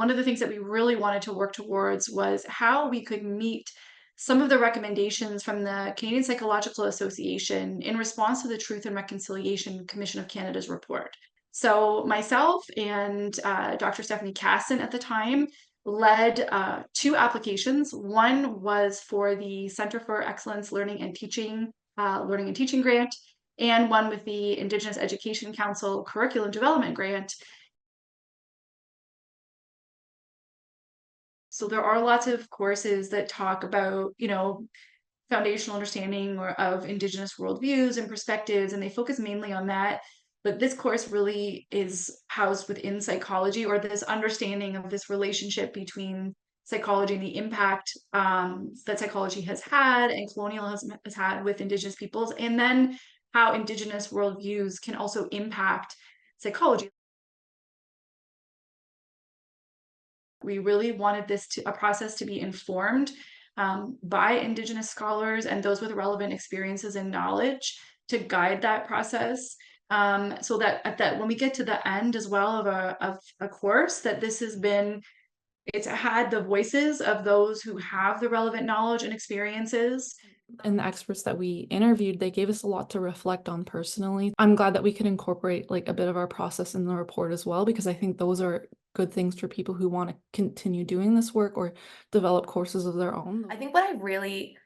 one of the things that we really wanted to work towards was how we could meet some of the recommendations from the Canadian Psychological Association in response to the Truth and Reconciliation Commission of Canada's report. So myself and Dr. Stephanie Casson at the time led two applications. One was for the Centre for Excellence Learning and Teaching grant, and one with the Indigenous Education Council Curriculum Development Grant. So there are lots of courses that talk about, foundational understanding of Indigenous worldviews and perspectives, and they focus mainly on that. But this course really is housed within psychology, or this understanding of this relationship between psychology and the impact that psychology has had and colonialism has had with Indigenous peoples, and then how Indigenous worldviews can also impact psychology. We really wanted a process to be informed by Indigenous scholars and those with relevant experiences and knowledge to guide that process. So that when we get to the end as well of a course, that it's had the voices of those who have the relevant knowledge and experiences. And the experts that we interviewed, they gave us a lot to reflect on personally. I'm glad that we could incorporate like a bit of our process in the report as well, because I think those are good things for people who want to continue doing this work or develop courses of their own. I think what I really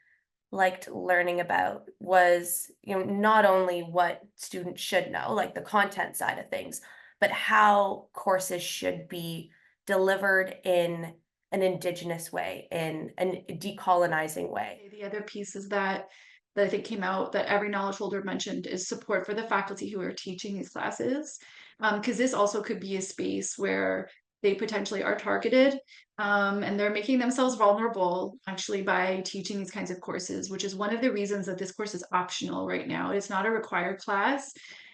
liked learning about was, not only what students should know, like the content side of things, but how courses should be delivered in an Indigenous way, in a decolonizing way. The other piece is that I think came out that every knowledge holder mentioned is support for the faculty who are teaching these classes, because this also could be a space where they potentially are targeted, and they're making themselves vulnerable actually by teaching these kinds of courses, which is one of the reasons that this course is optional right now. It's not a required class,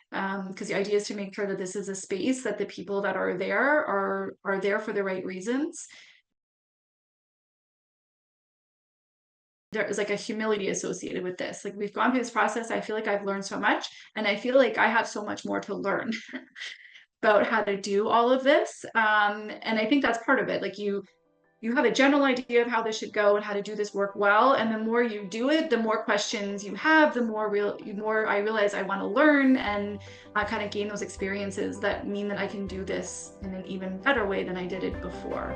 because the idea is to make sure that this is a space that the people that are there are there for the right reasons. There is like a humility associated with this. Like, we've gone through this process. I feel like I've learned so much, and I feel like I have so much more to learn about how to do all of this. And I think that's part of it. Like, you have a general idea of how this should go and how to do this work well. And the more you do it, the more questions you have, the more I realize I want to learn and kind of gain those experiences that mean that I can do this in an even better way than I did it before.